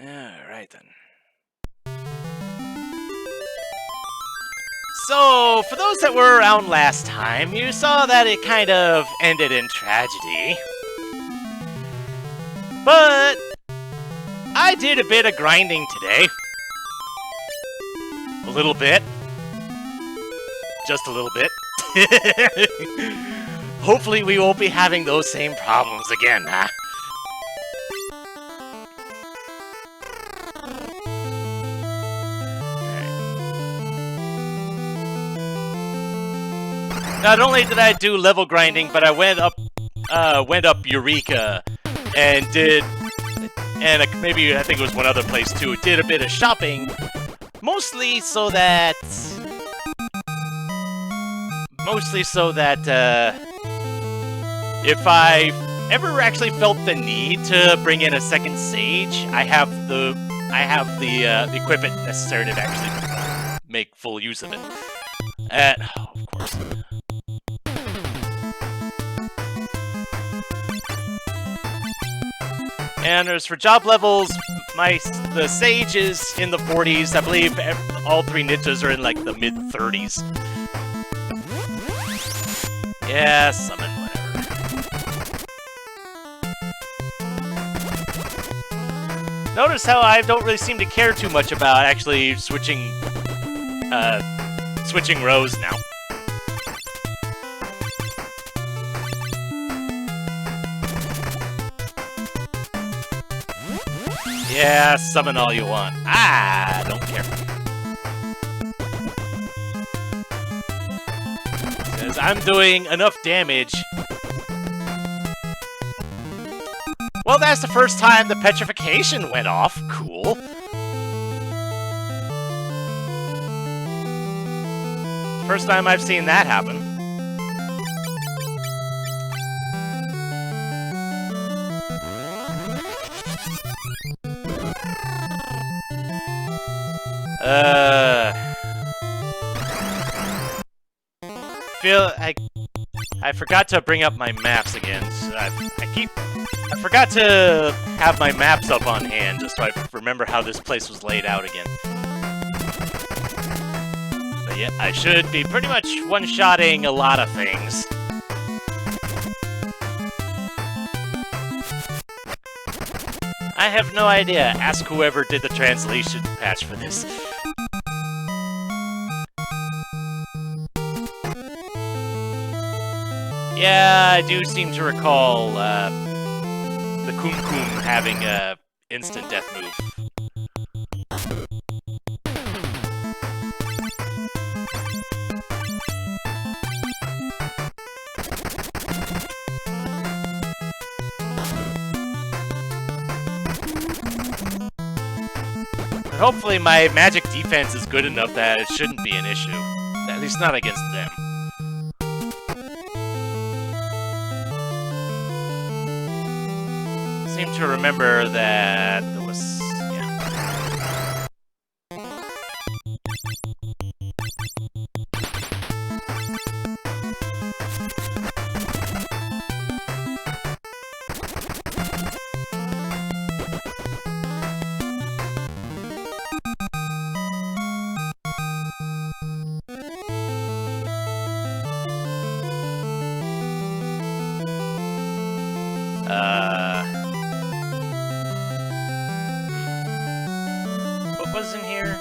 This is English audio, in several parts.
Alright then. So, for those that were around last time, you saw that it kind of ended in tragedy. But I did a bit of grinding today. A little bit. Just a little bit. Hopefully we won't be having those same problems again, huh? Not only did I do level grinding, but I went up Eureka and did, and maybe I think it was one other place too, did a bit of shopping, mostly so that if I ever actually felt the need to bring in a second sage, I have the equipment necessary to actually make full use of it. Oh, of course. And as for job levels, the Sage is in the 40s. I believe all three ninjas are in like the mid-30s. Yeah, summon, whatever. Notice how I don't really seem to care too much about actually switching rows now. Yeah, summon all you want. Ah, don't care. Because I'm doing enough damage. Well, that's the first time the petrification went off. Cool. First time I've seen that happen. I forgot to bring up my maps again. So I forgot to have my maps up on hand just so I remember how this place was laid out again. But yeah, I should be pretty much one-shotting a lot of things. I have no idea. Ask whoever did the translation patch for this. Yeah, I do seem to recall the Kum Kum having a instant death move. But hopefully my magic defense is good enough that it shouldn't be an issue. At least not against them. I seem to remember that there was... yeah. What was in here?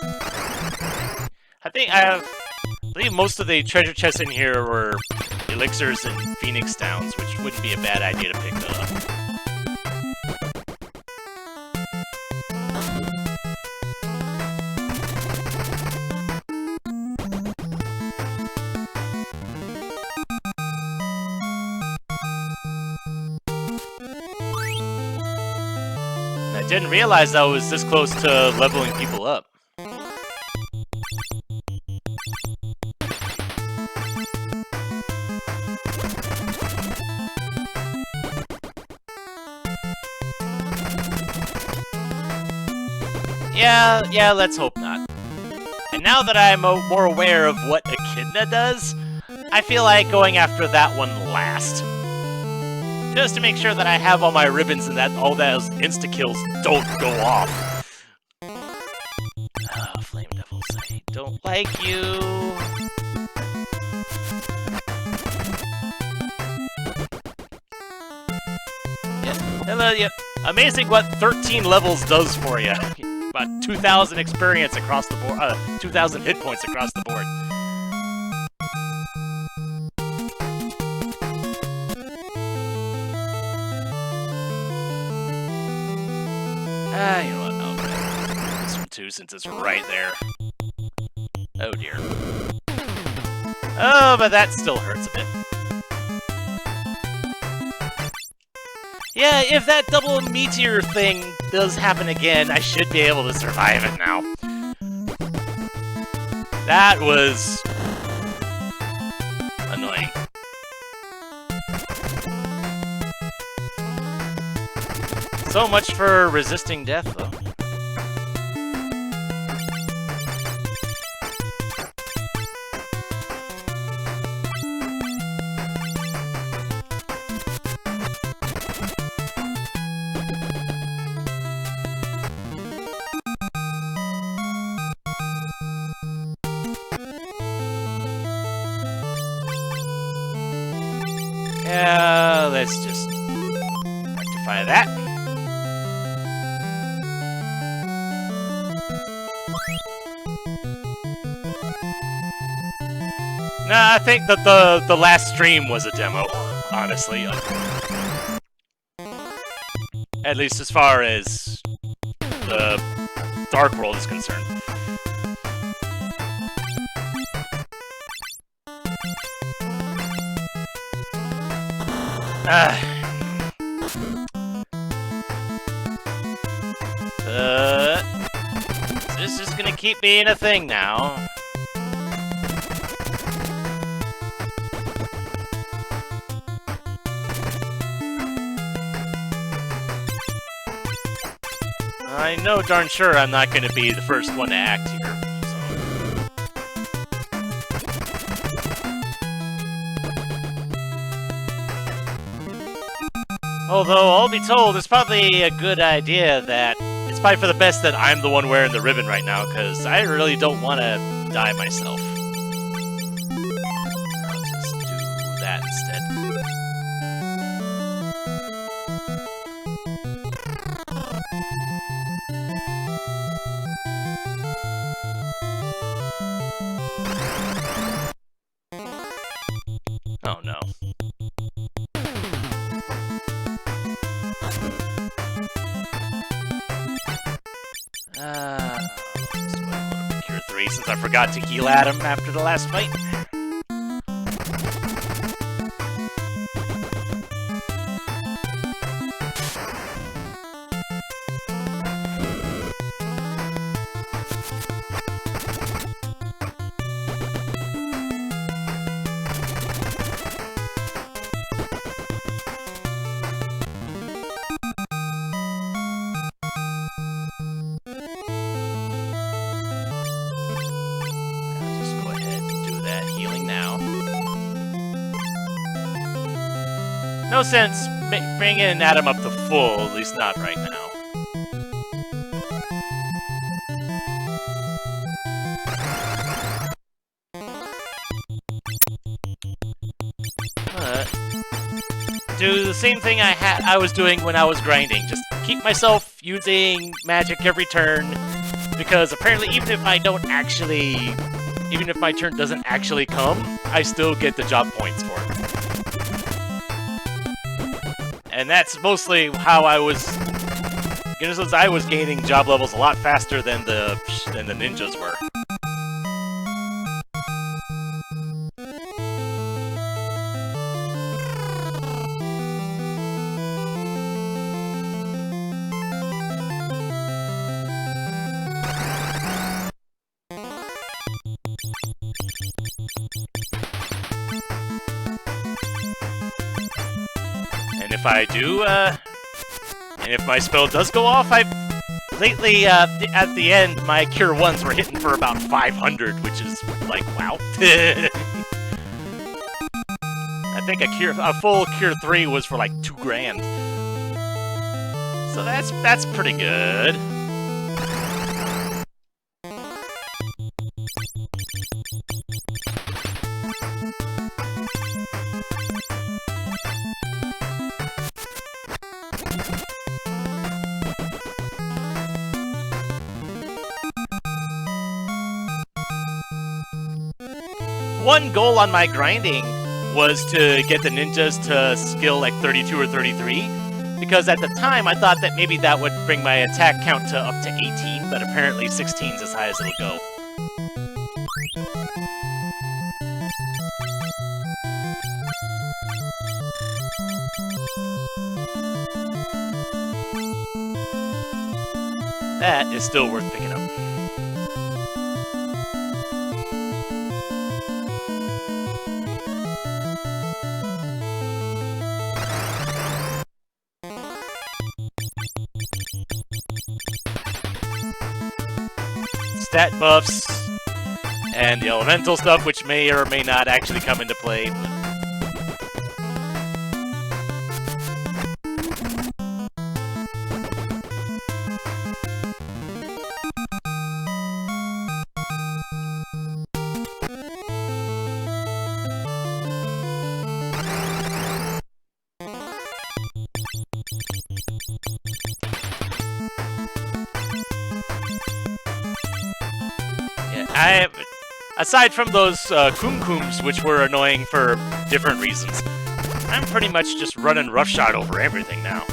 I believe most of the treasure chests in here were elixirs and phoenix downs, which wouldn't be a bad idea to pick up. I didn't realize I was this close to leveling people up. Yeah, let's hope not. And now that I'm more aware of what Echidna does, I feel like going after that one last. Just to make sure that I have all my ribbons and that all those insta-kills don't go off. like you. Yeah, hello, yeah. Amazing what 13 levels does for you. About 2,000 experience across the board, 2,000 hit points across the board. You know what? I'll grab this one too, since it's right there. Oh dear. Oh, but that still hurts a bit. Yeah, if that double meteor thing does happen again, I should be able to survive it now. That was annoying. So much for resisting death, though. Yeah, let's just rectify that. Nah, I think that the last stream was a demo, honestly. At least as far as the Dark World is concerned. This is gonna keep being a thing now. I know darn sure I'm not gonna be the first one to act here. Although, all be told, it's probably a good idea that... It's probably for the best that I'm the one wearing the ribbon right now, because I really don't want to die myself. I'll just do that instead. Oh no. Just wait a little bit, Cure 3, since I forgot to heal at him after the last fight. No sense bringing Adam up to full, at least not right now. Do the same thing I was doing when I was grinding. Just keep myself using magic every turn, because apparently even if my turn doesn't actually come, I still get the job points for it. And that's mostly how I was... Since I was gaining job levels a lot faster than the ninjas were. If I do, and if my spell does go off, lately, at the end, my Cure 1s were hitting for about 500, which is, like, wow. I think a full Cure 3 was for, like, 2 grand. So that's pretty good. one goal on my grinding was to get the ninjas to skill like 32 or 33, because at the time I thought that maybe that would bring my attack count to up to 18, but apparently 16 is as high as it'll go. That is still worth picking up. Stat buffs and the elemental stuff, which may or may not actually come into play. Aside from those kumkums, which were annoying for different reasons, I'm pretty much just running roughshod over everything now.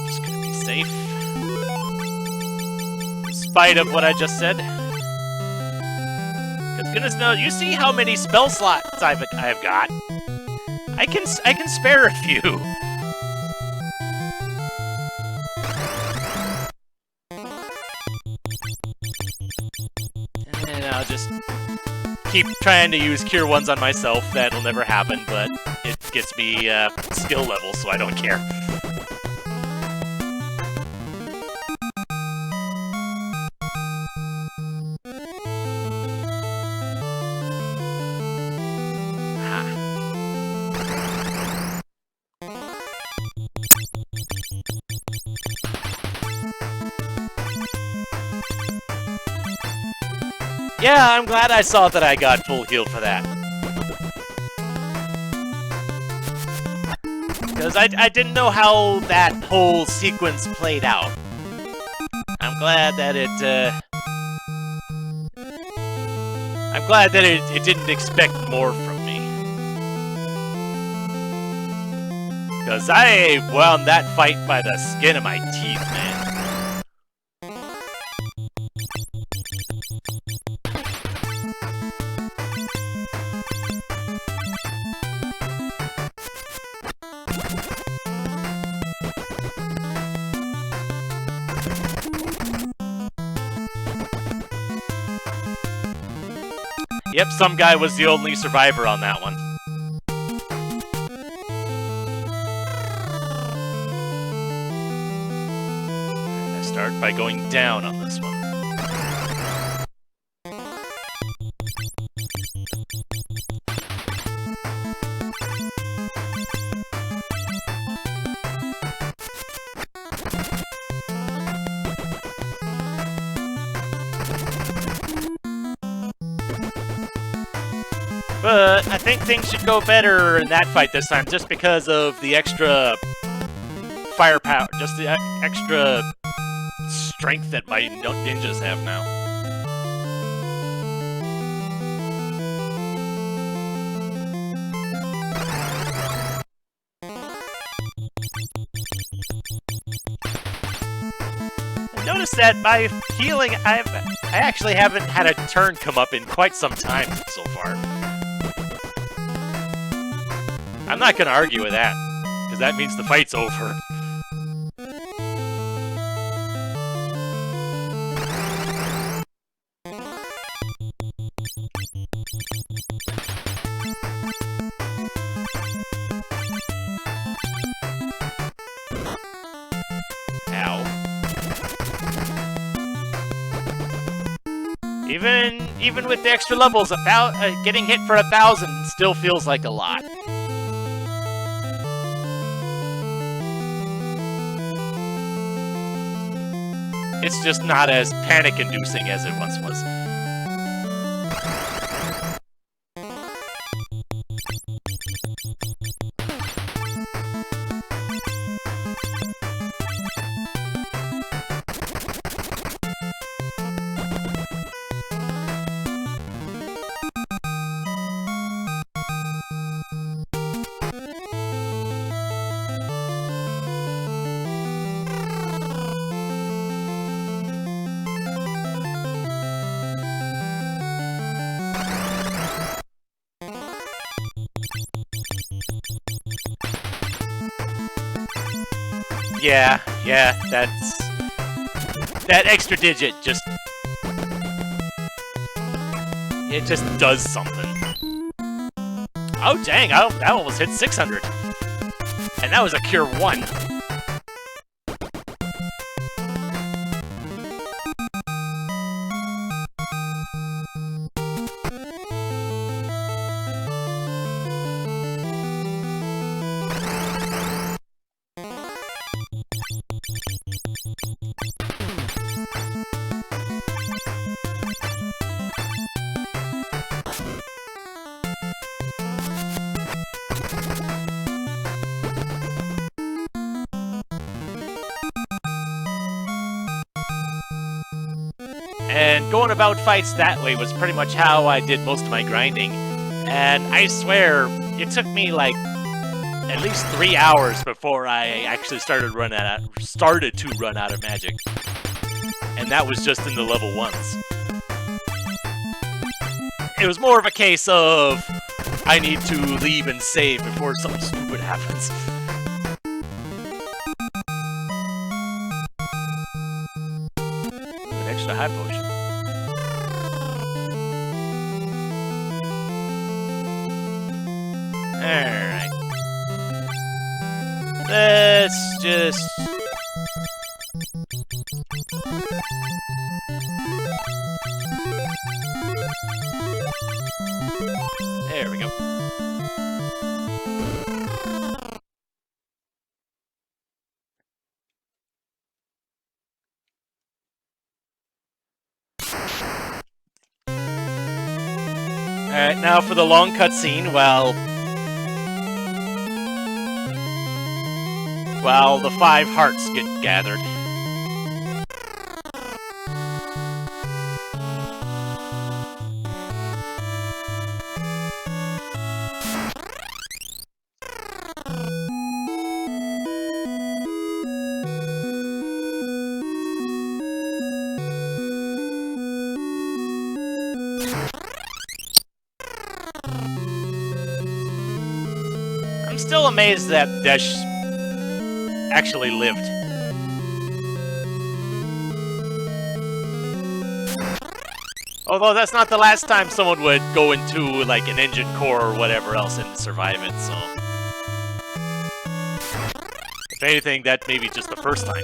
Just gonna be safe. In spite of what I just said. Goodness knows, you see how many spell slots I've got. I can spare a few. And I'll just keep trying to use cure ones on myself. That'll never happen, but it gets me skill level, so I don't care. Yeah, I'm glad I saw that I got full healed for that. Because I didn't know how that whole sequence played out. I'm glad that it didn't expect more from me. Because I won that fight by the skin of my teeth, man. Yep, some guy was the only survivor on that one. I start by going down on this one. But I think things should go better in that fight this time, just because of the extra firepower, just the extra strength that my ninjas have now. I noticed that by healing, I actually haven't had a turn come up in quite some time so far. I'm not gonna argue with that, because that means the fight's over. Ow. Even with the extra levels, getting hit for 1,000 still feels like a lot. It's just not as panic-inducing as it once was. Yeah, that's... That extra digit just... It just does something. Oh, dang, that almost hit 600. And that was a Cure 1. And going about fights that way was pretty much how I did most of my grinding. And I swear, it took me like at least 3 hours before I actually started to run out of magic. And that was just in the level 1s. It was more of a case of I need to leave and save before something stupid happens. An extra high potion. Alright. Let's just... There we go. Alright, now for the long cutscene, while the 5 hearts get gathered. I'm still amazed that Desh actually lived. Although that's not the last time someone would go into, like, an engine core or whatever else and survive it, so... If anything, that may be just the first time.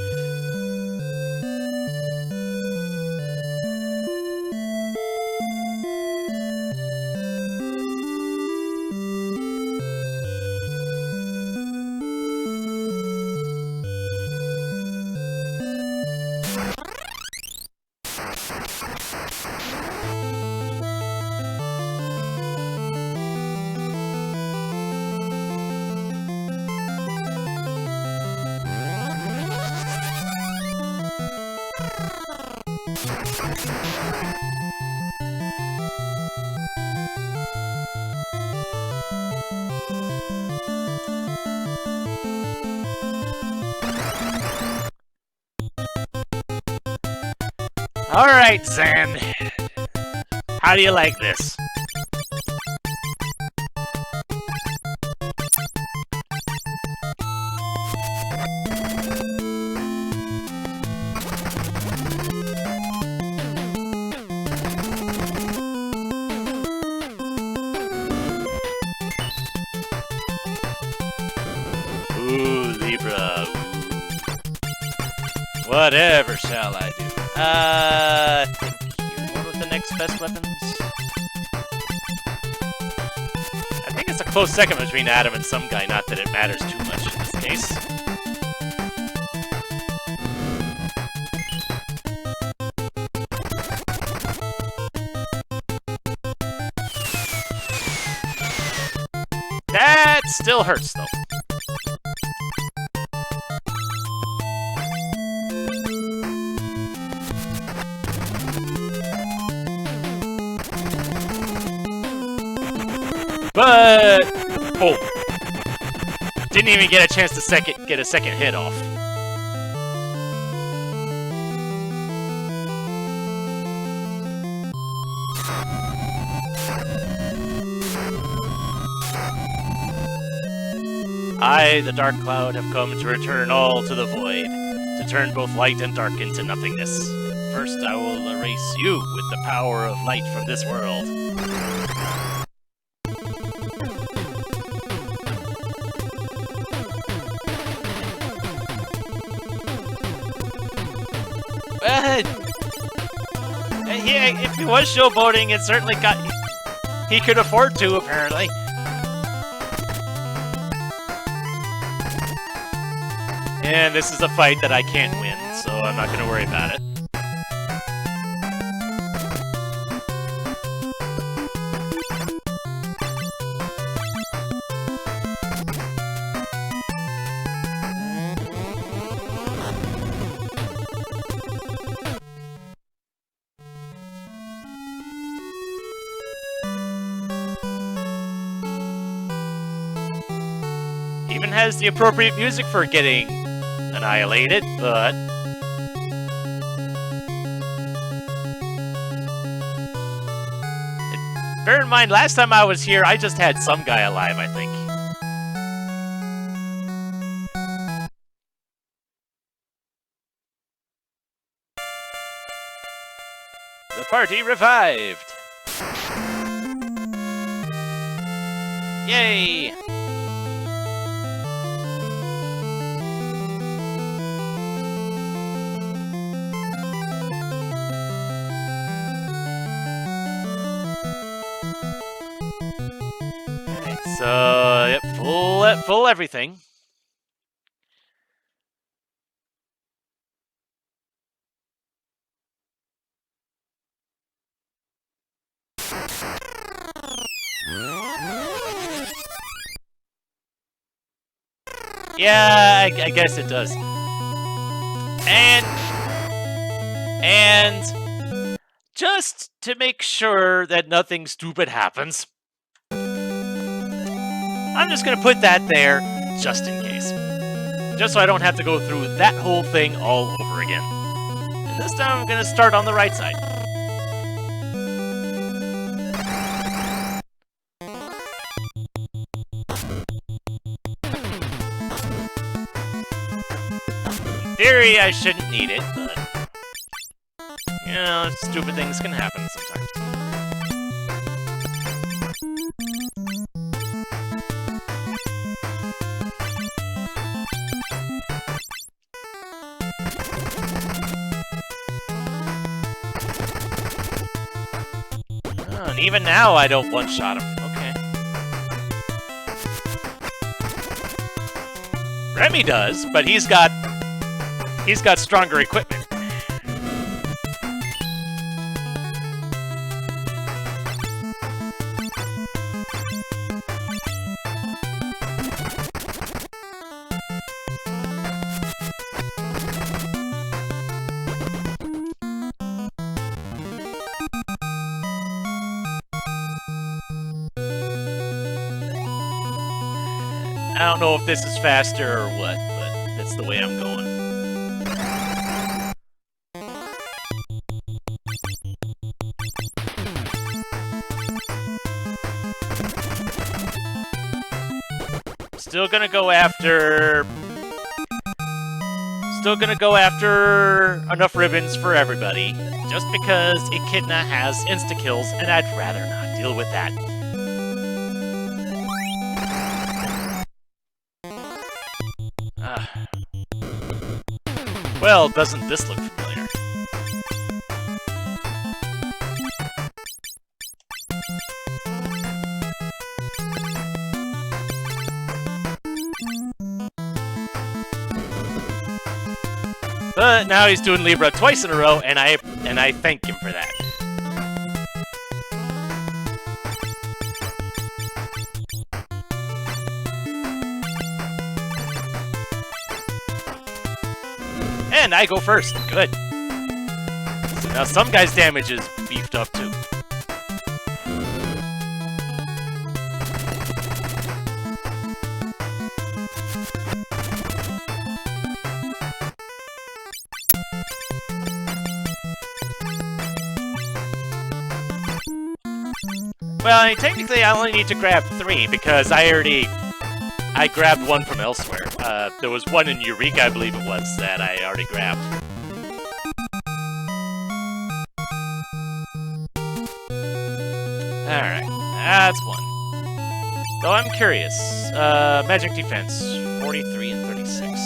Alright, Zan. How do you like this? Ooh, Libra. Whatever shall I do? What was the next best weapons? I think it's a close second between Adam and some guy, not that it matters too much in this case. That still hurts, though. But... oh. Didn't even get a chance to get a second hit off. I, the Dark Cloud, have come to return all to the void, to turn both light and dark into nothingness. First, I will erase you with the power of light from this world. Yeah, if he was showboating, it certainly got... He could afford to, apparently. And this is a fight that I can't win, so I'm not gonna worry about it. Even has the appropriate music for getting annihilated, but... Bear in mind, last time I was here, I just had some guy alive, I think. The party revived! Yay! So, yep, full everything. Yeah, I guess it does. And just to make sure that nothing stupid happens, I'm just gonna put that there, just in case. Just so I don't have to go through that whole thing all over again. And this time I'm gonna start on the right side. In theory, I shouldn't need it, but... You know, stupid things can happen sometimes. And even now, I don't one-shot him. Okay. Remy does, but he's got stronger equipment. I don't know if this is faster or what, but that's the way I'm going. Still gonna go after enough ribbons for everybody, just because Echidna has insta-kills, and I'd rather not deal with that. Well, doesn't this look familiar? But now he's doing Libra twice in a row, and I thank him for that. And I go first. Good. So now some guy's damage is beefed up too. Well, I mean, technically I only need to grab 3 because I already I grabbed one from elsewhere. There was one in Eureka, I believe it was, that I already grabbed. Alright, that's one. Though I'm curious. Magic defense, 43 and 36.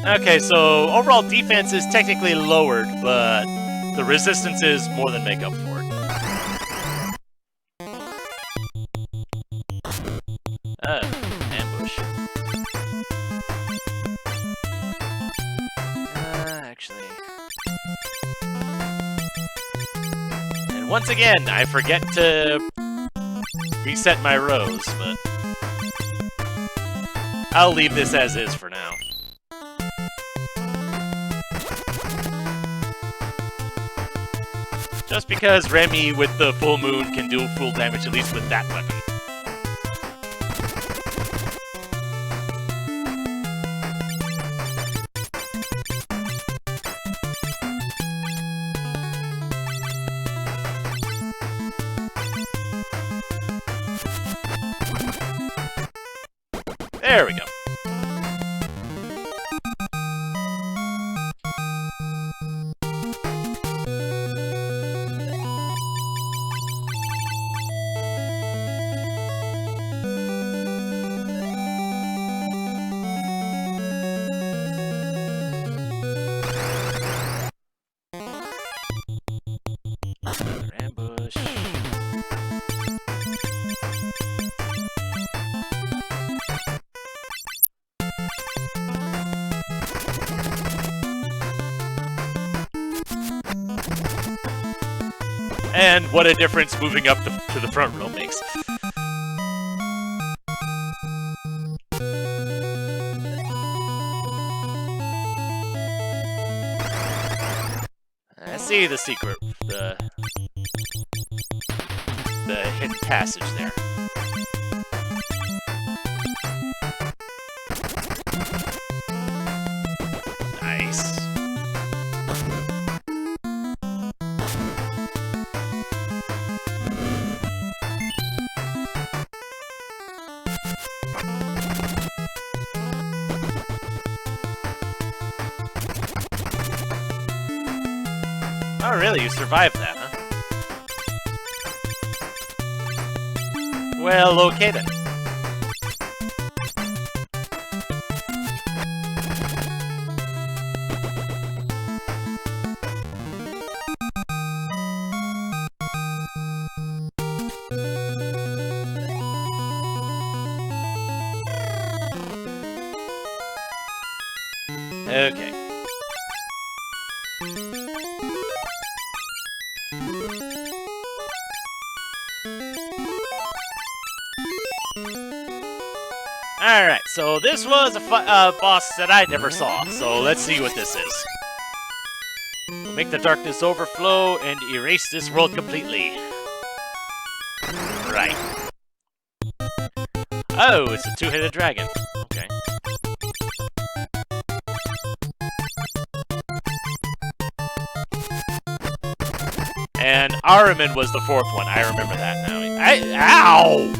Okay, so overall defense is technically lowered, but the resistance is more than make up for it. Ambush. Actually... And once again, I forget to reset my rows, but... I'll leave this as is for now. Just because Remy with the full moon can do full damage, at least with that weapon. There we go. Ambush. And what a difference moving up to the front row makes. I see the secret, the hidden passage there. Nice. Oh, really? You survived that, huh? Well, okay then. Okay. Alright, so this was a boss that I never saw, so let's see what this is. We'll make the darkness overflow and erase this world completely. Right. Oh, it's a two-headed dragon. Okay. And Ahriman was the fourth one. I remember that now. Ow!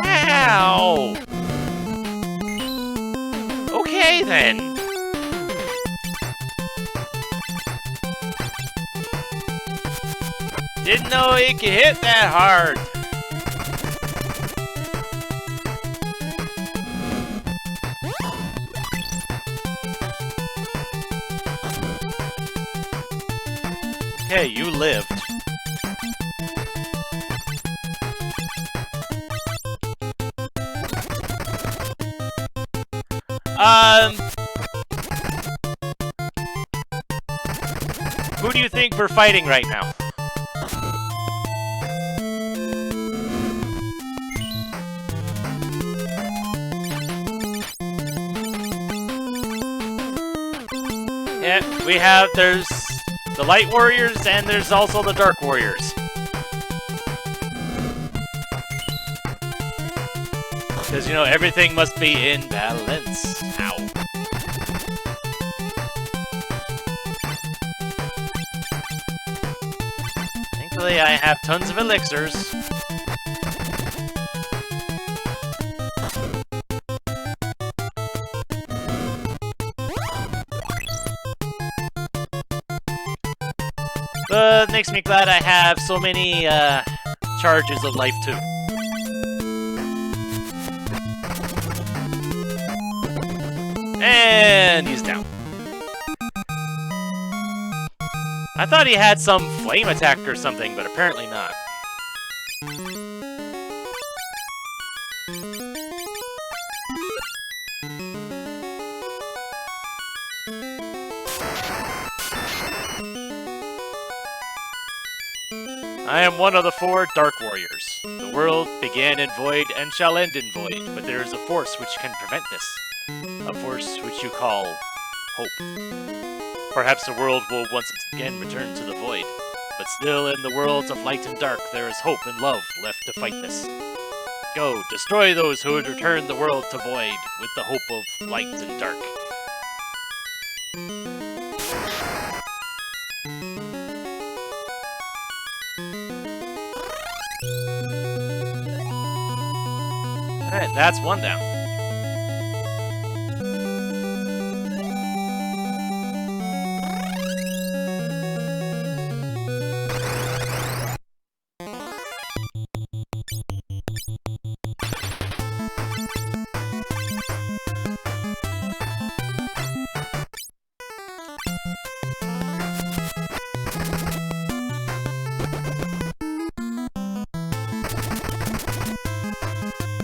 Ow! Okay, then. Didn't know it could hit that hard. Okay, you lived. Who do you think we're fighting right now? Yeah, we have, there's the Light Warriors, and there's also the Dark Warriors. Because, you know, everything must be in balance. Ow. Fortunately, I have tons of elixirs. But it makes me glad I have so many charges of life too. And he's down. I thought he had some flame attack or something, but apparently not. I am one of the 4 Dark Warriors. The world began in void and shall end in void, but there is a force which can prevent this. A force which you call hope. Perhaps the world will once again return to the void, but still in the worlds of light and dark there is hope and love left to fight this. Go, destroy those who would return the world to void with the hope of light and dark. Alright, that's one down.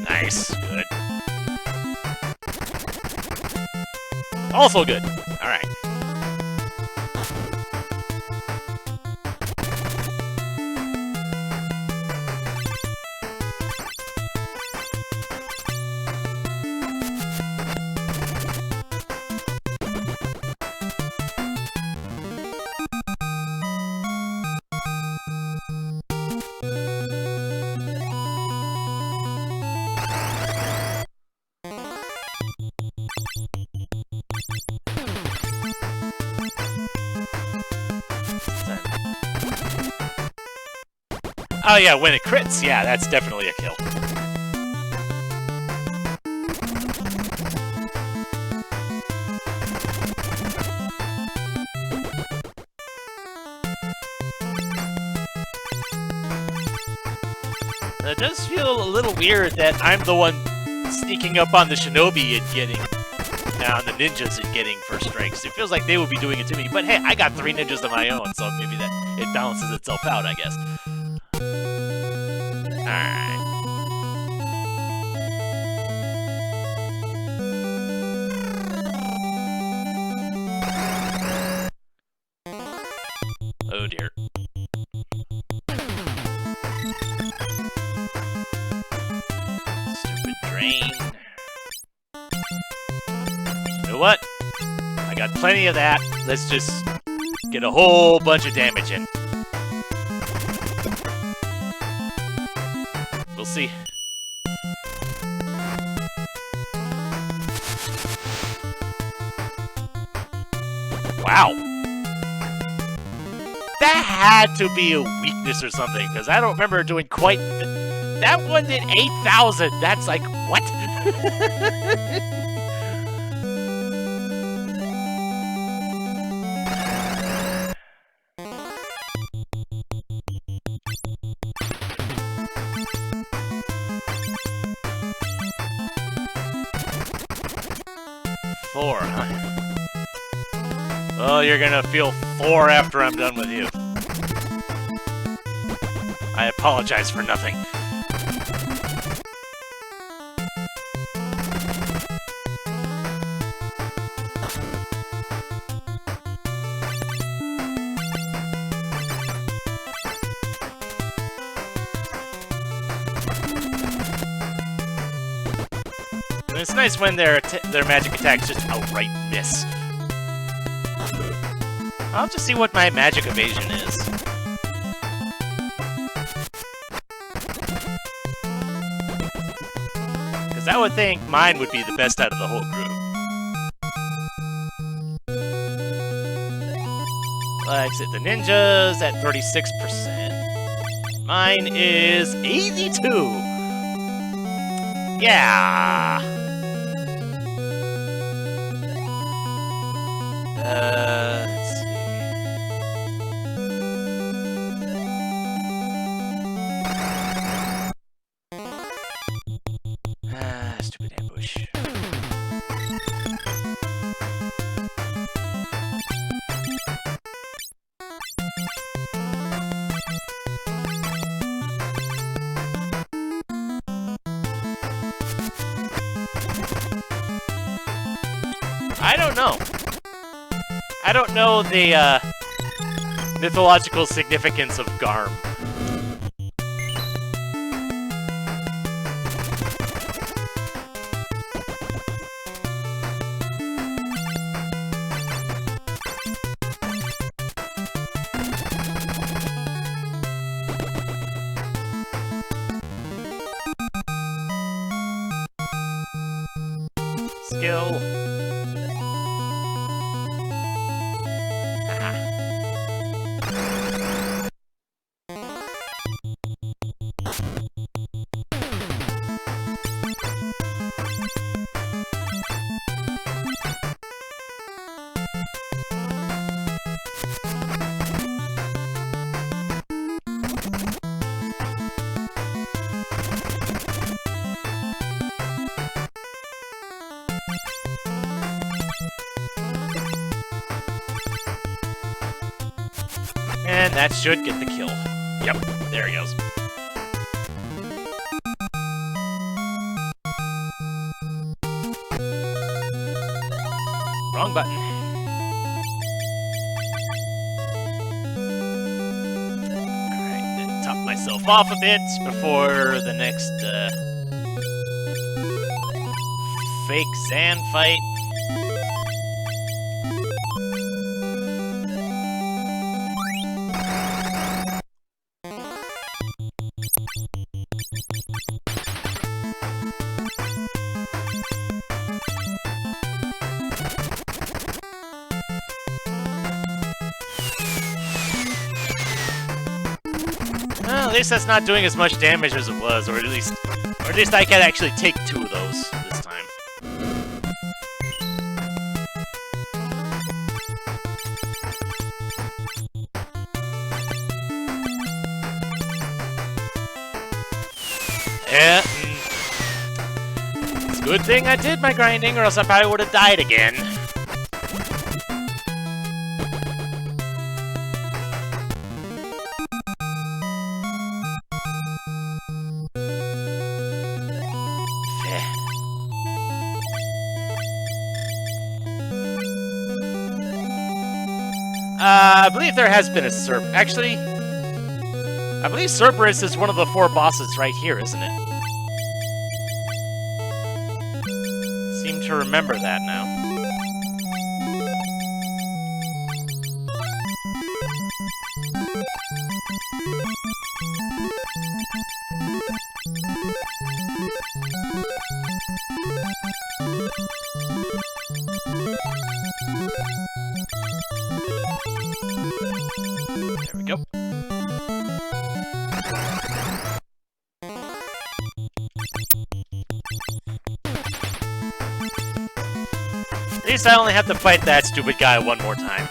Nice, good. Also good. Alright. Oh yeah, when it crits, yeah, that's definitely a kill. It does feel a little weird that I'm the one sneaking up on the shinobi and getting, on the ninjas and getting first strikes. It feels like they would be doing it to me, but hey, I got 3 ninjas of my own, so maybe that it balances itself out, I guess. Alright. Oh dear. Stupid drain. You know what? I got plenty of that. Let's just get a whole bunch of damage in. We'll see. Wow. That had to be a weakness or something, because I don't remember doing quite... That one did 8,000! That's like, what? Four, huh? Well, you're gonna feel 4 after I'm done with you. I apologize for nothing. And it's nice when their magic attacks just outright miss. I'll just see what my magic evasion is. Because I would think mine would be the best out of the whole group. Let's hit the ninjas at 36%. Mine is 82. Yeah. Let's see. Stupid ambush. I don't know. I don't know the mythological significance of Garm. Skill. And that should get the kill. Yep, there he goes. Wrong button. Alright, then top myself off a bit before the next fake sand fight. Well, at least that's not doing as much damage as it was, or at least I can actually take 2 of those this time. Yeah, it's a good thing I did my grinding, or else I probably would have died again. I believe there has been a Serp. Actually, I believe Cerberus is one of the 4 bosses right here, isn't it? Seem to remember that now. There we go. At least I only have to fight that stupid guy one more time.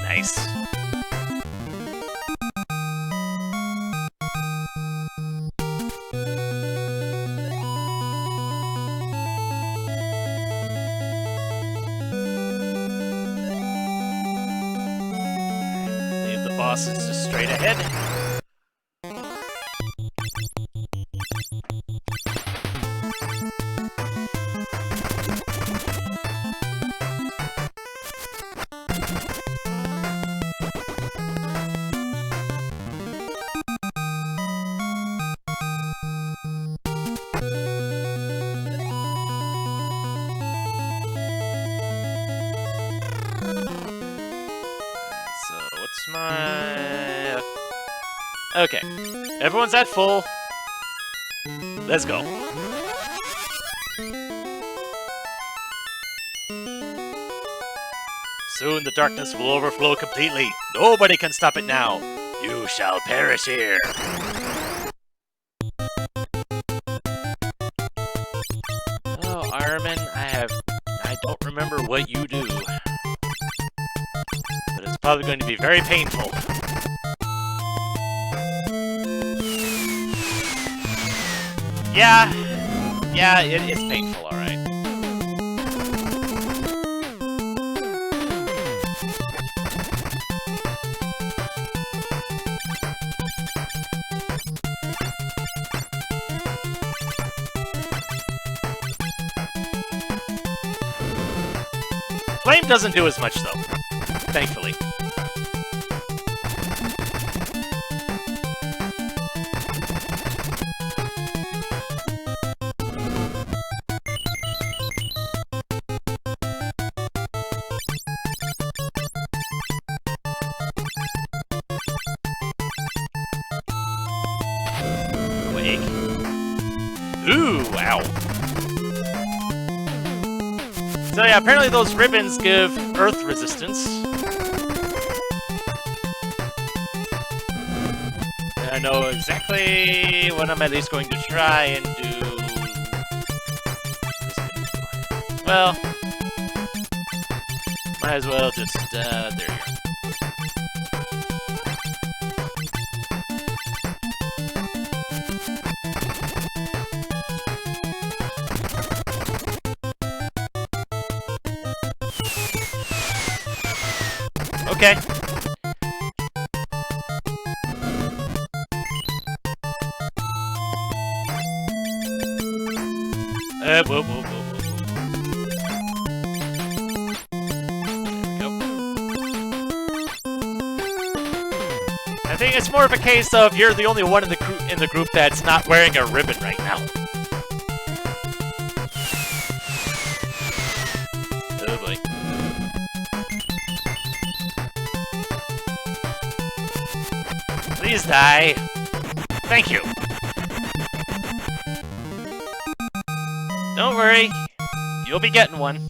Nice. Leave the bosses just straight ahead. Okay. Everyone's at full. Let's go. Soon the darkness will overflow completely. Nobody can stop it now. You shall perish here. Oh, Armin, I don't remember what you do. But it's probably going to be very painful. Yeah, it's painful, alright. Flame doesn't do as much, though. Thankfully. Wake. Ooh, ow. So yeah, apparently those ribbons give earth resistance. I know exactly what I'm at least going to try and do. Well, might as well just, there you go. Okay. Whoa. There we go. I think it's more of a case of you're the only one in the group that's not wearing a ribbon right now. Oh boy. Please die. Thank you. Don't worry. You'll be getting one.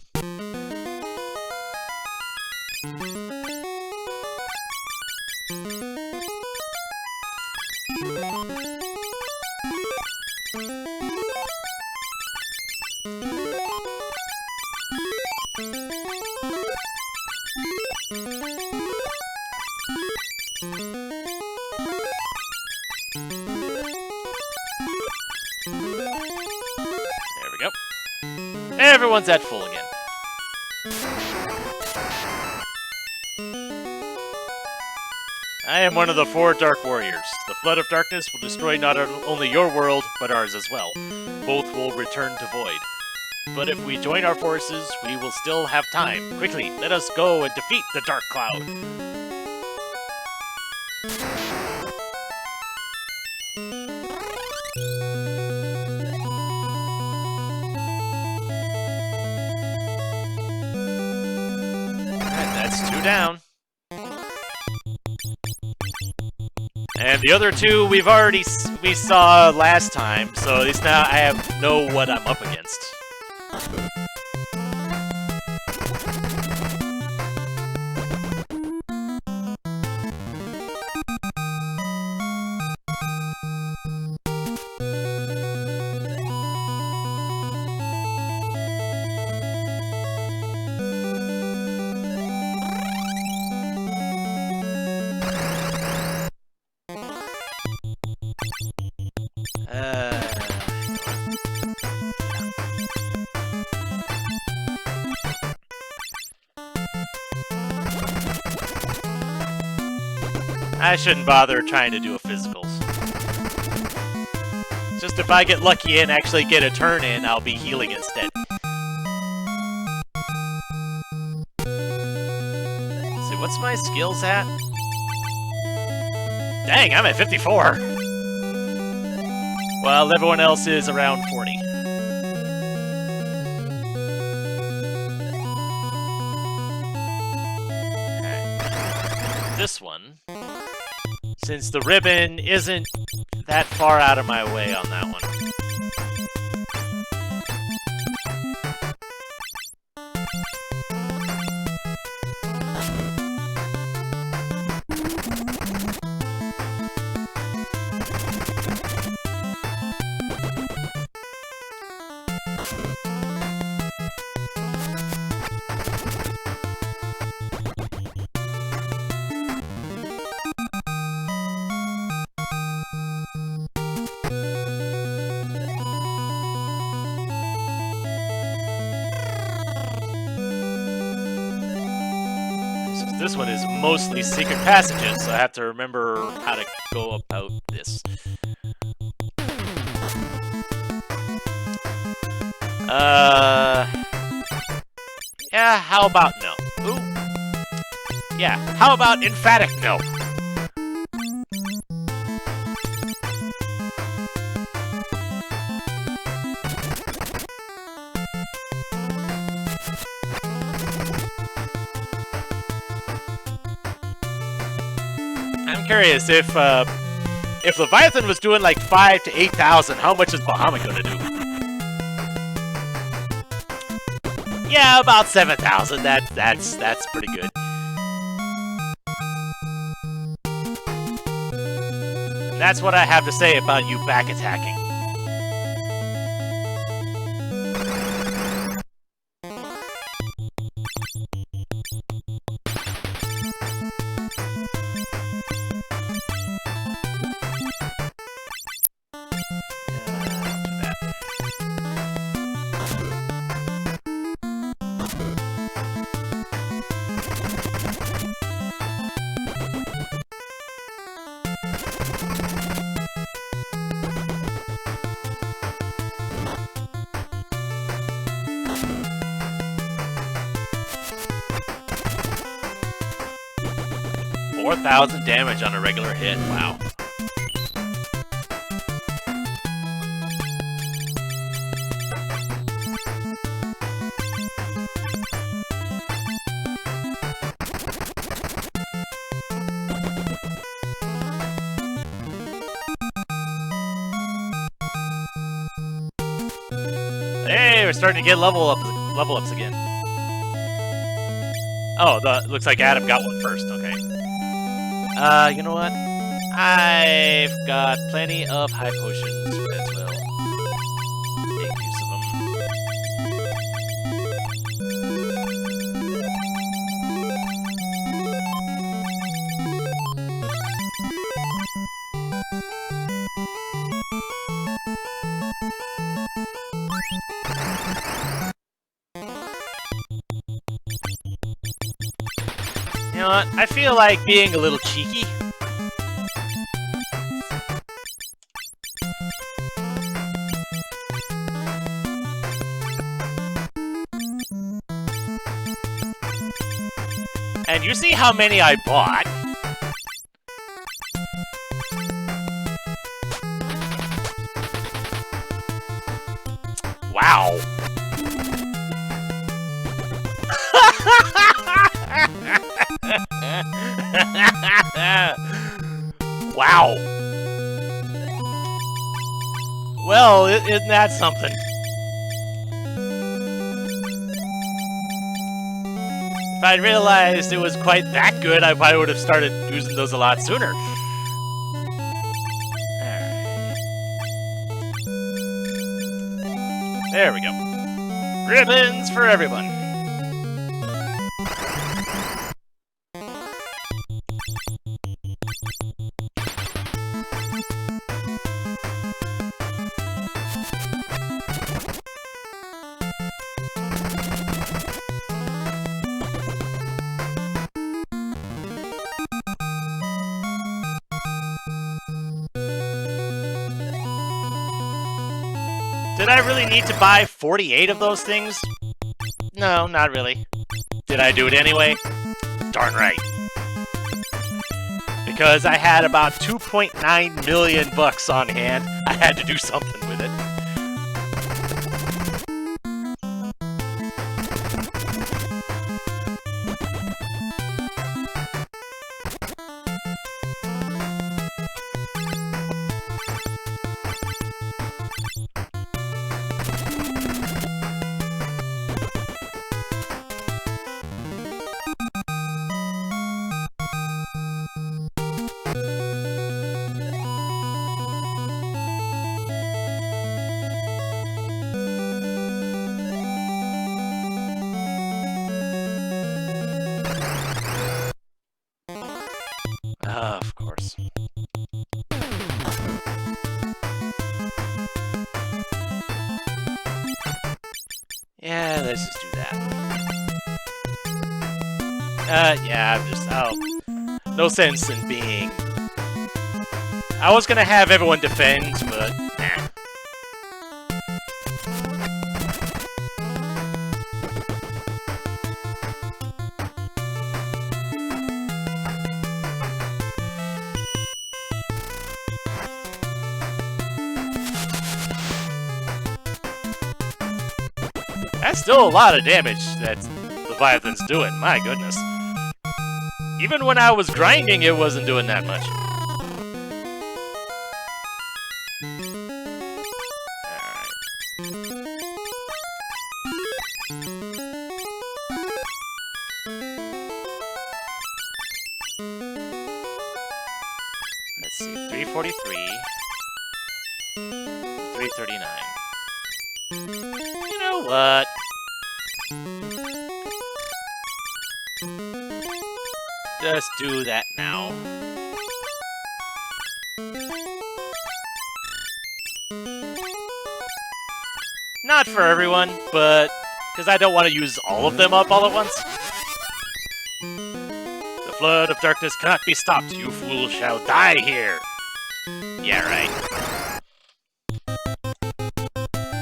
There we go. Everyone's at full again. I am one of the 4 Dark Warriors. The Flood of Darkness will destroy not only your world, but ours as well. Both will return to Void. But if we join our forces, we will still have time. Quickly, let us go and defeat the Dark Cloud. Alright, that's 2 down. And the other 2 we saw last time, so at least now I know what I'm up against. I shouldn't bother trying to do a physicals. Just if I get lucky and actually get a turn in, I'll be healing instead. Let's see, what's my skills at? Dang, I'm at 54! While everyone else is around 40. Alright. This one since the ribbon isn't that far out of my way on that one. This one is mostly secret passages, so I have to remember how to go about this. Yeah, how about no? Ooh. Yeah, how about emphatic no? I'm curious if Leviathan was doing like 5,000 to 8,000, how much is Bahamut gonna do? Yeah, about 7,000. That's pretty good. And that's what I have to say about you back attacking. $4,000 damage on a regular hit. Wow. Hey, we're starting to get level ups again. Oh, looks like Adam got one first. Okay. You know what? I've got plenty of high potions. Might as well make use of them. You know what? I feel like being a little cheeky. And you see how many I bought? Wow. Wow. Well, isn't that something? If I'd realized it was quite that good, I probably would have started using those a lot sooner. Alright. There we go. Ribbons for everyone. Did I really need to buy 48 of those things? No, not really. Did I do it anyway? Darn right. Because I had about 2.9 million bucks on hand, I had to do something with it. let's just do that. Yeah, I'm just... Oh. No sense in being... I was gonna have everyone defend, but... Nah. That's still a lot of damage that Leviathan's doing, my goodness. Even when I was grinding, it wasn't doing that much. Alright. Let's see, 343. 339. You know what? Just do that now. Not for everyone, but because I don't want to use all of them up all at once. The flood of darkness cannot be stopped. You fools shall die here. Yeah, right.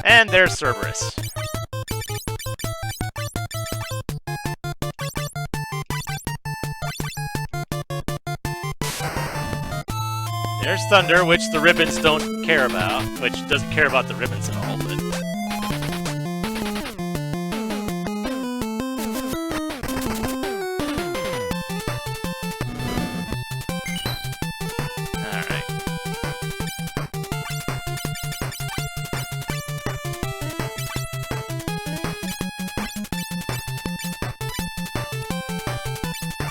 And there's Cerberus. There's Thunder, which the ribbons don't care about, which doesn't care about the ribbons at all, but... Alright.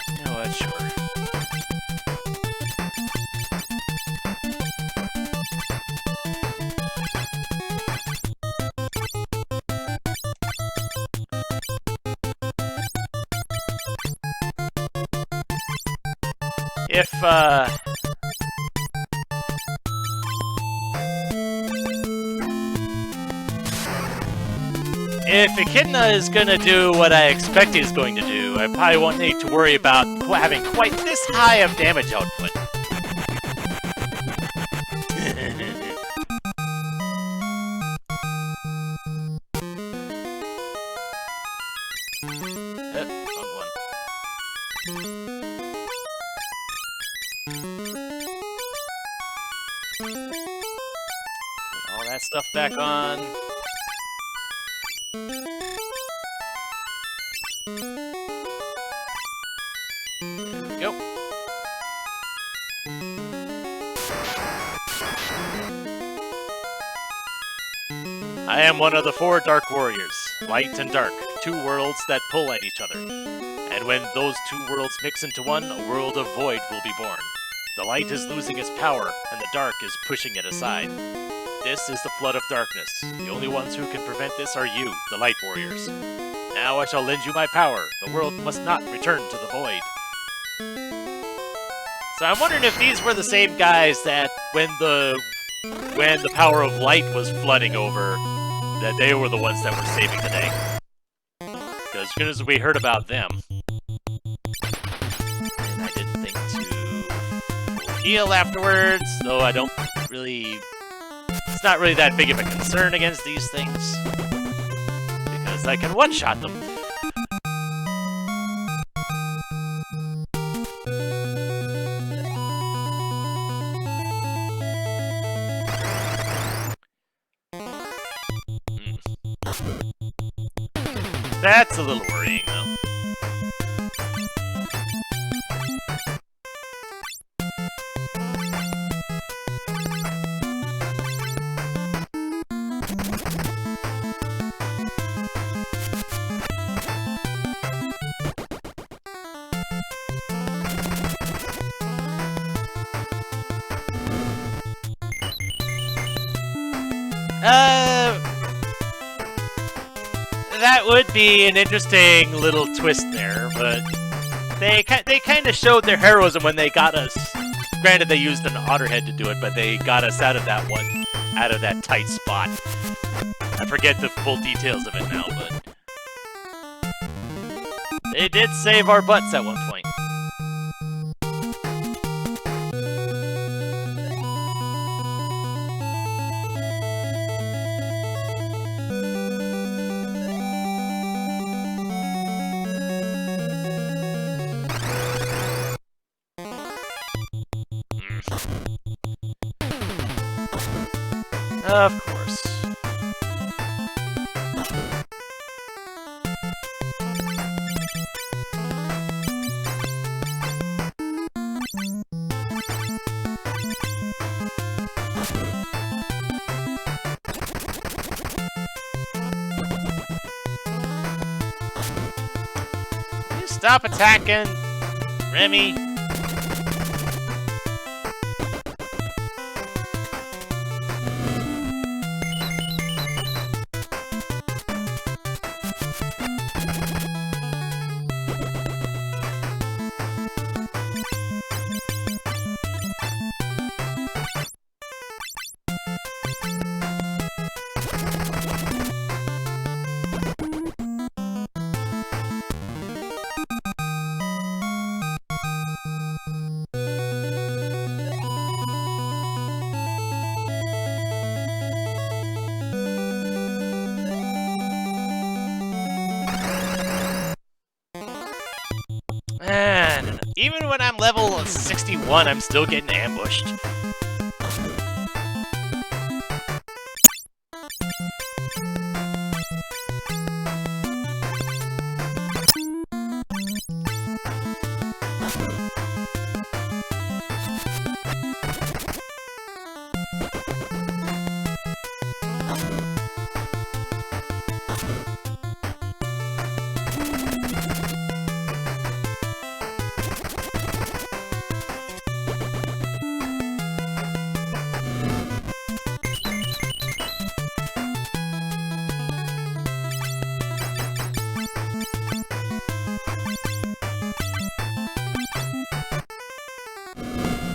You know what, sure. If Echidna is gonna do what I expect he's going to do, I probably won't need to worry about having quite this high of damage output. Wrong one. Put all that stuff back on. There we go. I am one of the 4 Dark Warriors, light and dark, 2 worlds that pull at each other. And when those 2 worlds mix into one, a world of void will be born. The light is losing its power, and the dark is pushing it aside. This is the flood of darkness. The only ones who can prevent this are you, the Light Warriors. Now I shall lend you my power. The world must not return to the void. So I'm wondering if these were the same guys that when the power of light was flooding over, that they were the ones that were saving the day. Because as soon as we heard about them, and I didn't think to heal afterwards, though I don't really... It's not really that big of a concern against these things, because I can one-shot them. That's a little worrying, though. That would be an interesting little twist there, but they kind of showed their heroism when they got us. Granted, they used an otterhead to do it, but they got us out of that tight spot. I forget the full details of it now, but They did save our butts at one point. Of course. You stop attacking, Remy. Man, even when I'm level 61, I'm still getting ambushed.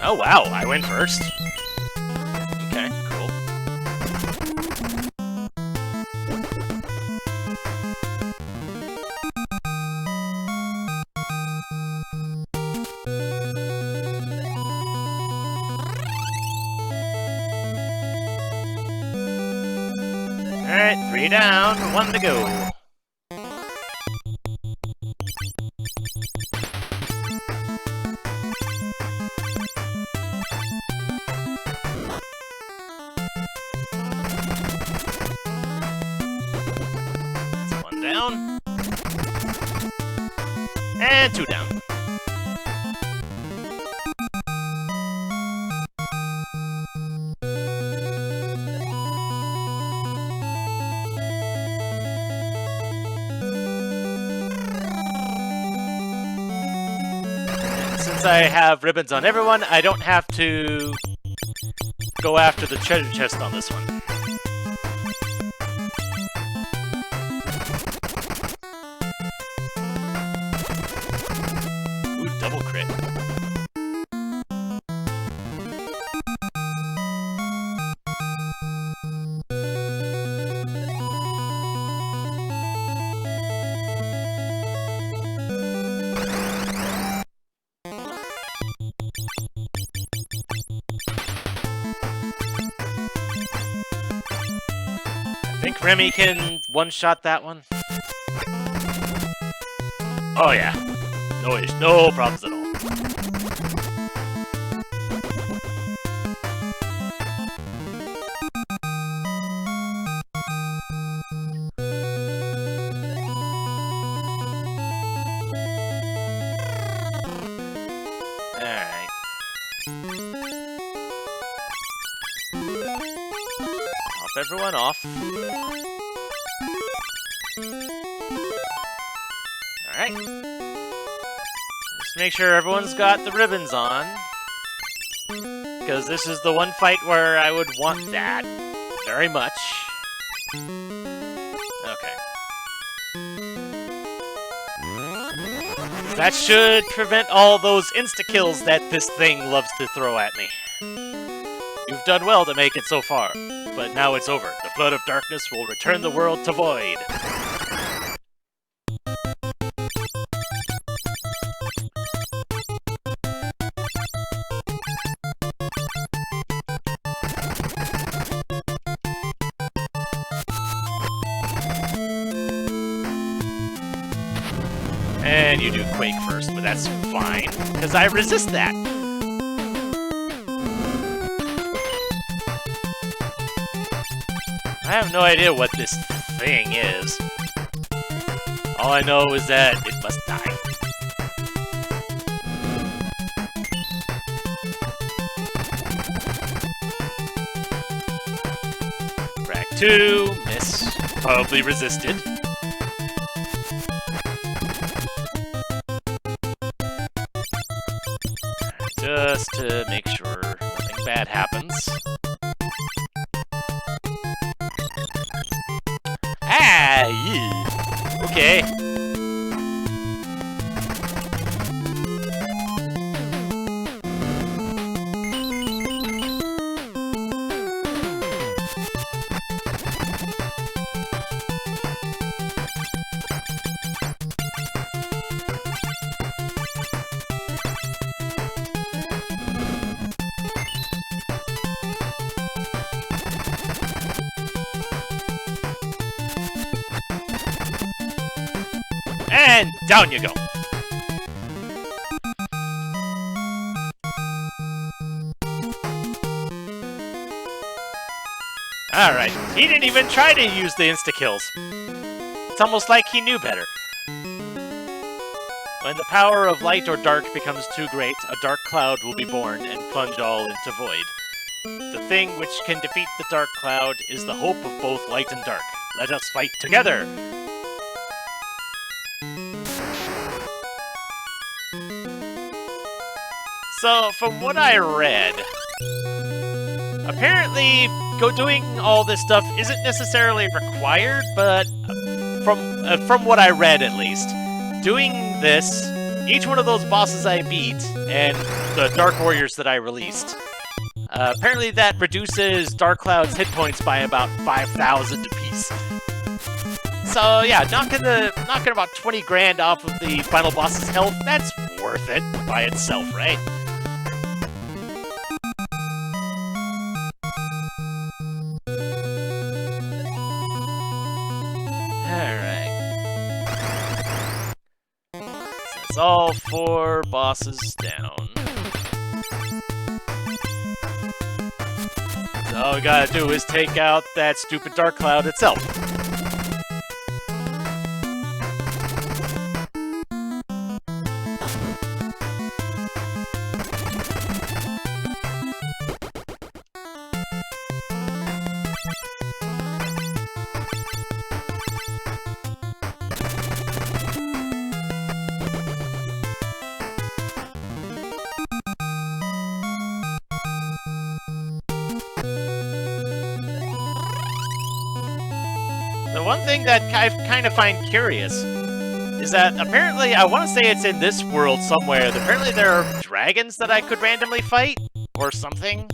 Oh wow, I went first. Okay, cool. Alright, 3 down, 1 to go. Down. And 2 down. Since I have ribbons on everyone, I don't have to go after the treasure chest on this one. Double crit. I think Remy can one-shot that one. Oh yeah. No problems at all. Alright. Top everyone off. Alright. Just make sure everyone's got the ribbons on. Because this is the one fight where I would want that very much. Okay. That should prevent all those insta-kills that this thing loves to throw at me. You've done well to make it so far, but now it's over. The flood of darkness will return the world to void. then you do Quake first, but that's fine, because I resist that. I have no idea what this thing is. All I know is that it must die. Frag 2, miss, probably resisted. Just to make sure nothing bad happens. Ah, yeah. Okay. And down you go. Alright, he didn't even try to use the insta-kills. It's almost like he knew better. When the power of light or dark becomes too great, a dark cloud will be born and plunge all into void. The thing which can defeat the dark cloud is the hope of both light and dark. Let us fight together! So, from what I read, apparently doing all this stuff isn't necessarily required, but from what I read at least, doing this, each one of those bosses I beat, and the Dark Warriors that I released, apparently that reduces Dark Cloud's hit points by about 5,000 apiece. So yeah, knocking about 20 grand off of the final boss's health, that's worth it by itself, right? That's all 4 bosses down. So all we gotta do is take out that stupid Dark Cloud itself. The one thing that I kind of find curious is that apparently, I want to say it's in this world somewhere, apparently there are dragons that I could randomly fight, or something,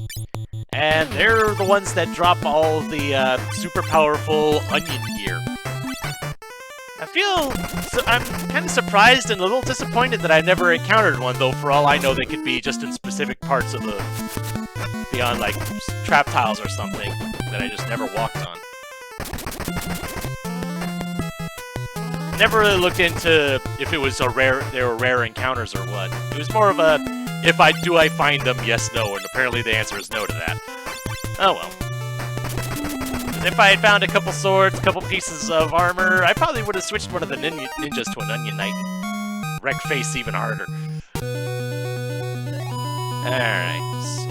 and they're the ones that drop all the super powerful onion gear. I'm kind of surprised and a little disappointed that I never encountered one, though for all I know they could be just in specific parts of the... beyond, like, trap tiles or something that I just never walked on. Never really looked into if it was they were rare encounters or what. It was more of a, do I find them, yes, no, and apparently the answer is no to that. Oh well. If I had found a couple swords, a couple pieces of armor, I probably would have switched one of the ninjas to an onion knight and wreck face even harder. Alright, so...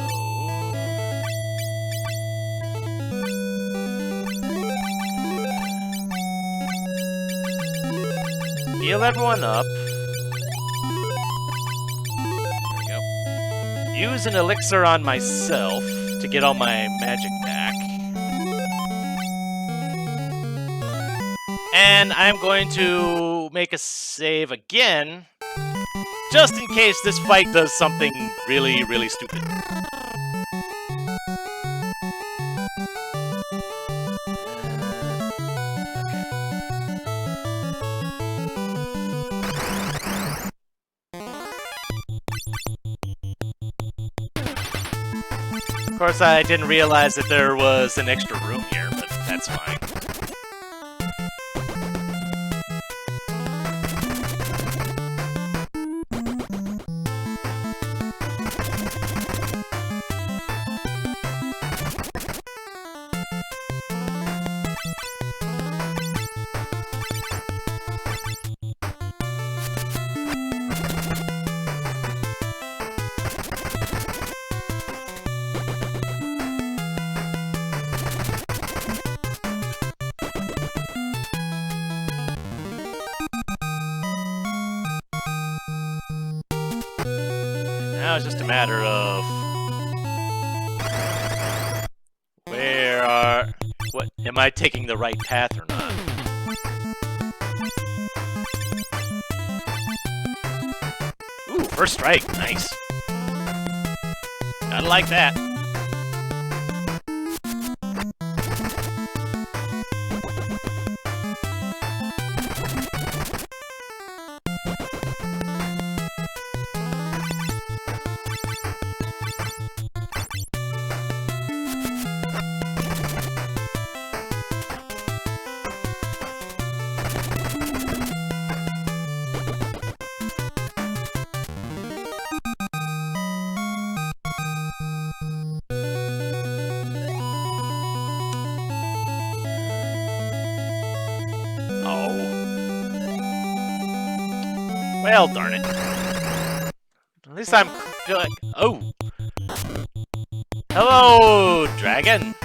heal everyone up. There we go. Use an elixir on myself to get all my magic back. And I'm going to make a save again, just in case this fight does something really, really stupid. Of course, I didn't realize that there was an extra room here, but that's fine. Now it's just a matter of... What? Am I taking the right path or not? Ooh, first strike. Nice. Gotta like that. Well, darn it. At least I'm feeling... Oh! Hello, dragon!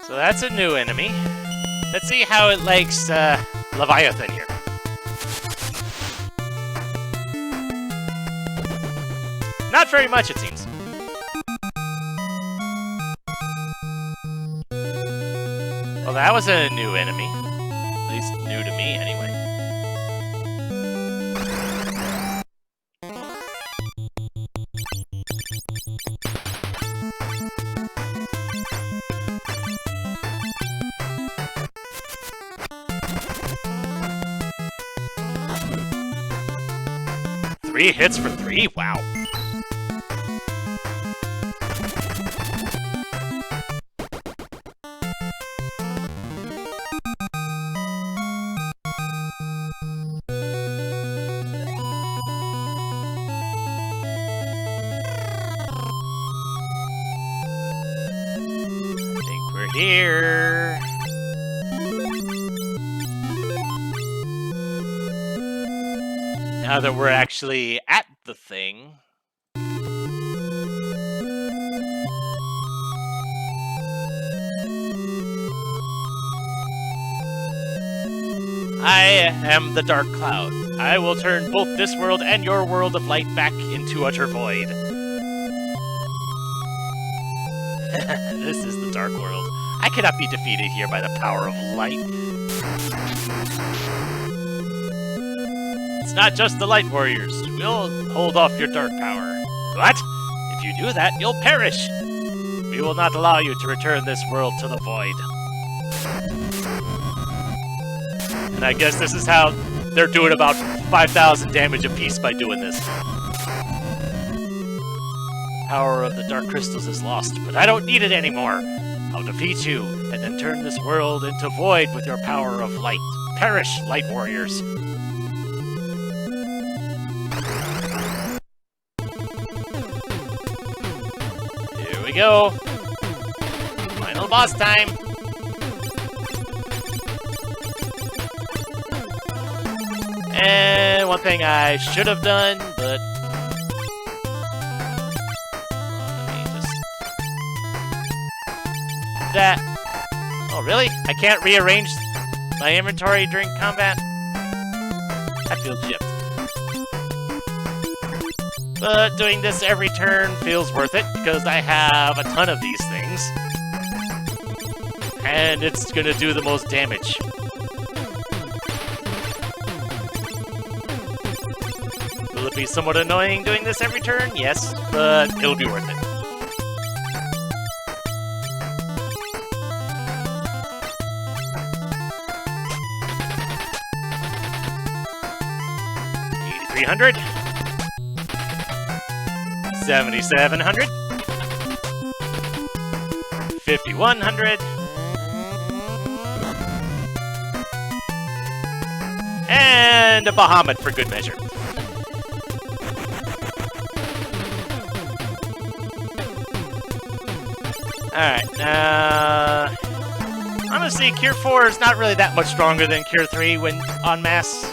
So that's a new enemy. Let's see how it likes Leviathan here. Not very much, it seems. Well, that was a new enemy. At least new to me, anyway. Three hits for 3? Wow. Here. Now that we're actually at the thing. I am the Dark Cloud. I will turn both this world and your world of light back into utter void. This is the Dark World. I cannot be defeated here by the power of light. It's not just the Light Warriors. We'll hold off your dark power. What? If you do that, you'll perish. We will not allow you to return this world to the void. And I guess this is how they're doing about 5,000 damage apiece by doing this. The power of the Dark Crystals is lost, but I don't need it anymore. I'll defeat you, and then turn this world into void with your power of light. Perish, Light Warriors! Here we go! Final boss time! And one thing I should have done, but... that. Oh, really? I can't rearrange my inventory during combat? I feel gypped. But doing this every turn feels worth it, because I have a ton of these things. And it's gonna do the most damage. Will it be somewhat annoying doing this every turn? Yes, but it'll be worth it. $300, 7,700, 5,100, and a Bahamut for good measure. Alright, honestly, Cure 4 is not really that much stronger than Cure 3 when on mass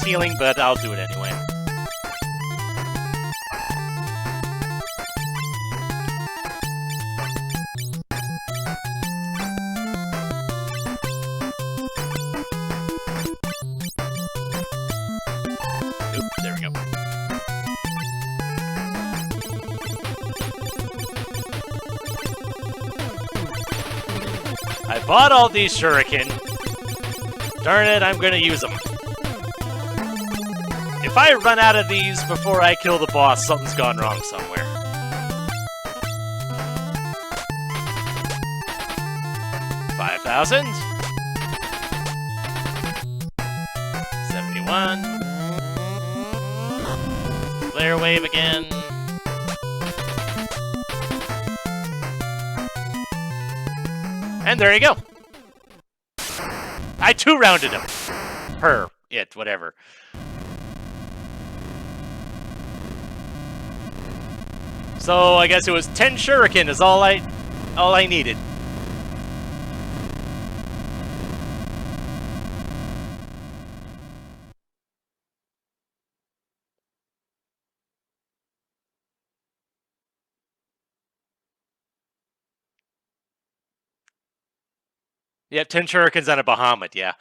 healing, but I'll do it anyway. bought all these shuriken. Darn it, I'm gonna use them. If I run out of these before I kill the boss, something's gone wrong somewhere. $5,000. 71. Flare wave again. And there you go. I two-rounded him. Her. It. Whatever. So I guess it was 10 shuriken is all I needed. Yep, 10 shurikens on a Bahamut, yeah.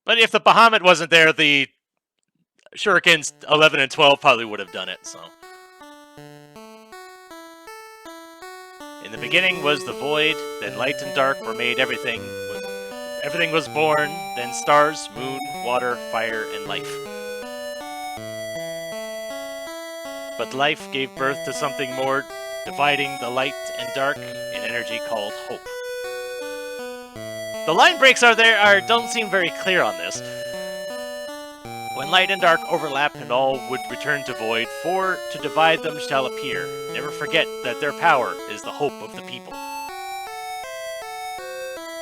But if the Bahamut wasn't there, the shurikens 11 and 12 probably would have done it, so. In the beginning was the void, then light and dark were made, everything was born, then stars, moon, water, fire, and life. But life gave birth to something more, dividing the light and dark in energy called hope. The line breaks don't seem very clear on this. When light and dark overlap and all would return to void, for to divide them shall appear. Never forget that their power is the hope of the people.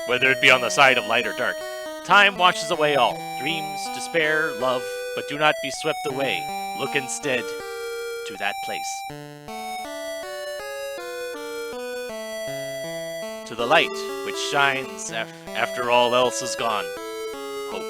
Whether it be on the side of light or dark, time washes away all. Dreams, despair, love, but do not be swept away. Look instead to that place. To the light, which shines after all else is gone. Hope.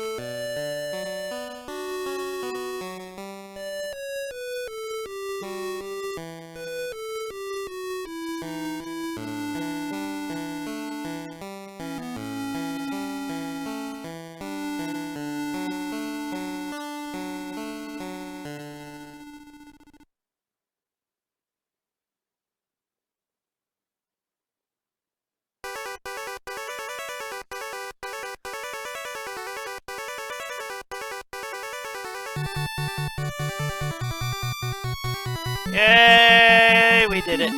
Yay! We did it.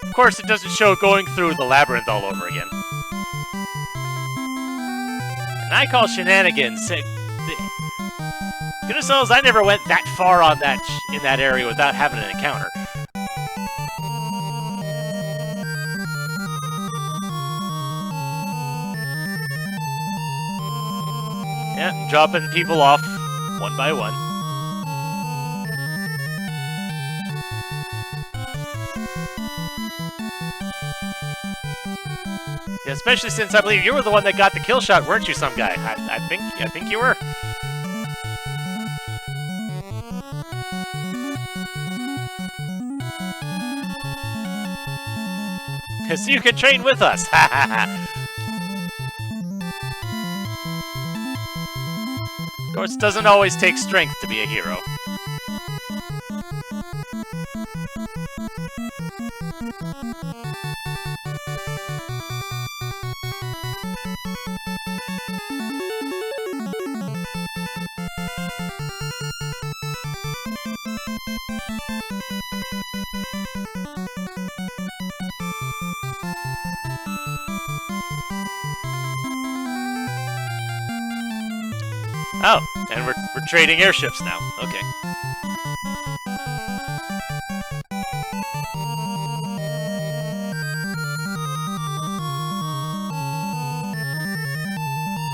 Of course, it doesn't show going through the labyrinth all over again. And I call shenanigans. Goodness knows I never went that far on in that area without having an encounter. Yeah, dropping people off one by one. Yeah, especially since I believe you were the one that got the kill shot, weren't you, some guy? I think you were. So you can train with us. Of course, it doesn't always take strength to be a hero. Oh, and we're trading airships now. Okay.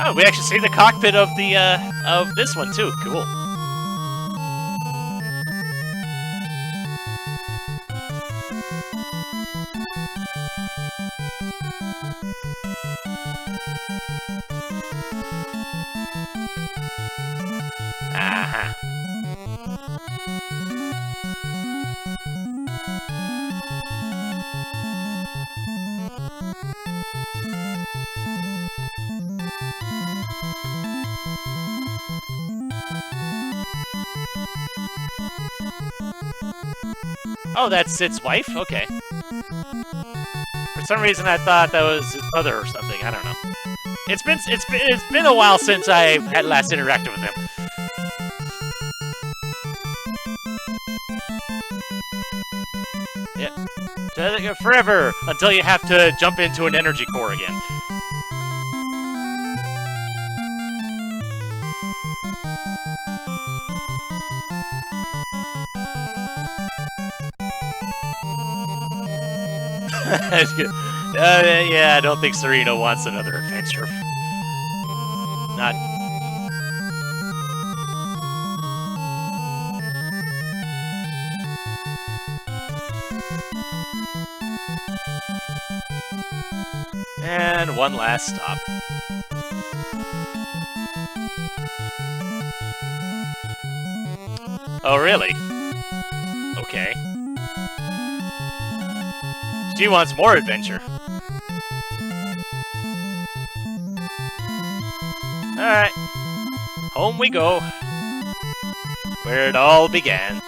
Oh, we actually see the cockpit of the of this one too. Cool. Aha. Oh, that's Sid's wife? Okay. For some reason, I thought that was his mother or something. I don't know. It's been a while since I had last interacted with him. Yeah. Forever until you have to jump into an energy core again. Yeah, I don't think Serena wants another adventure. Not. And one last stop. Oh, really? Okay. She wants more adventure. Alright. Home we go. Where it all began.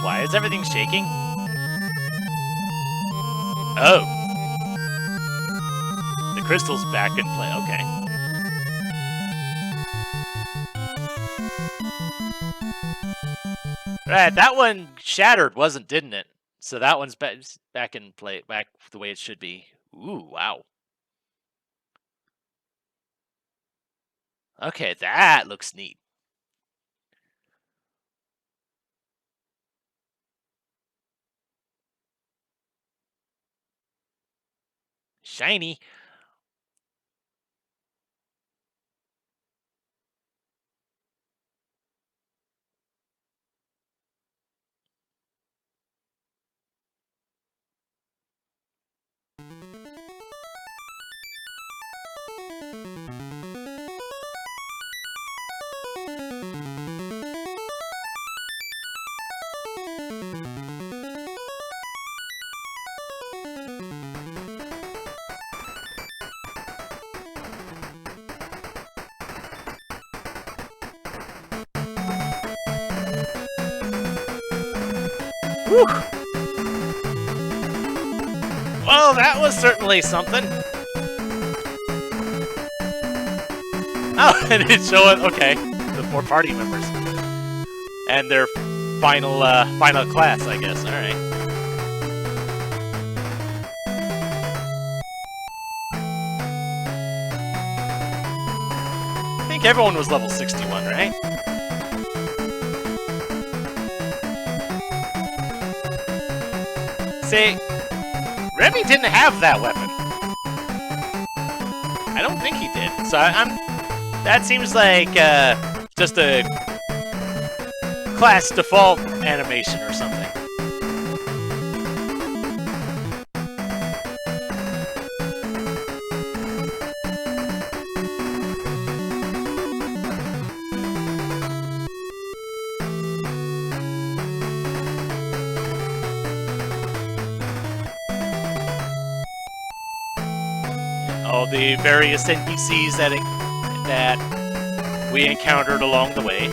Why is everything shaking? Oh. The crystal's back in play, okay. Right, that one shattered, didn't it? So that one's back in play, back the way it should be. Ooh, wow. Okay, that looks neat. Shiny. Whew. Well, that was certainly something. Oh, and it's showing, okay, the 4 party members. And their final class, I guess, alright. I think everyone was level 61, right? See, Remy didn't have that weapon. I don't think he did. So that seems like just a class default animation or something. All the various NPCs that we encountered along the way.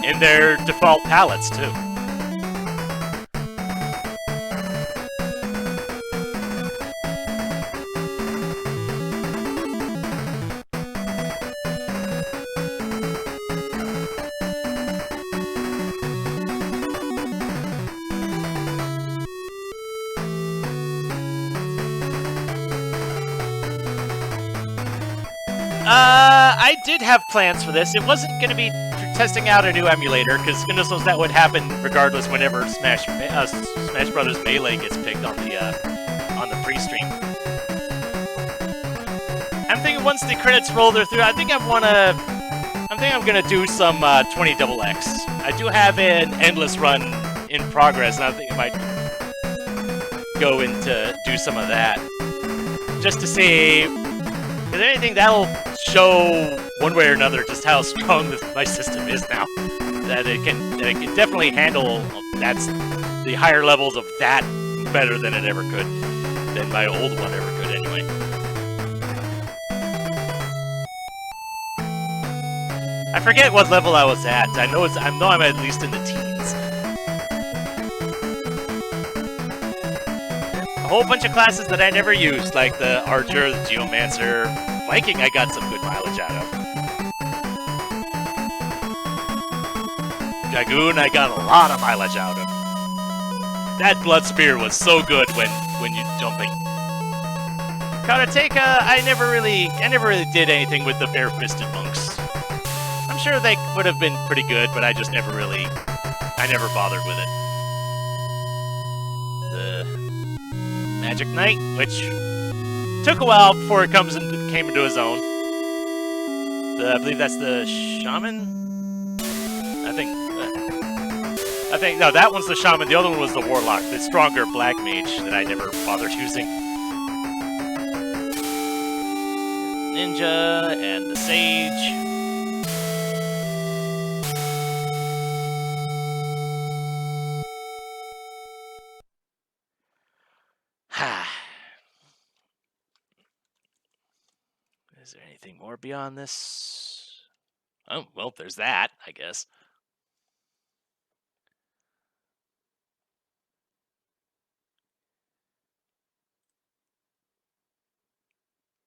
In their default palettes, too. I did have plans for this. It wasn't going to be testing out a new emulator, because goodness knows that would happen regardless whenever Smash Brothers Melee gets picked on the pre-stream. I'm thinking once the credits roll through, I think I'm gonna do some 20XX. I do have an endless run in progress, and I think I might go into do some of that, just to see. Is there anything that'll show one way or another just how strong my system is now? That it can definitely handle the higher levels of that better than it ever could, than my old one ever could anyway. I forget what level I was at. I know I'm at least in the teens. A whole bunch of classes that I never used, like the Archer, the Geomancer, Viking I got some good mileage out of. Dragoon I got a lot of mileage out of. That Blood Spear was so good when you're jumping. Karateka, I never really did anything with the bare-fisted monks. I'm sure they would have been pretty good, but I just never bothered with it. The Magic Knight, which took a while before it came into his own. I believe that's the Shaman? I think no, that one's the Shaman, the other one was the Warlock, the stronger Black Mage that I never bothered using. Ninja and the Sage. Is there anything more beyond this? Oh, well, there's that, I guess.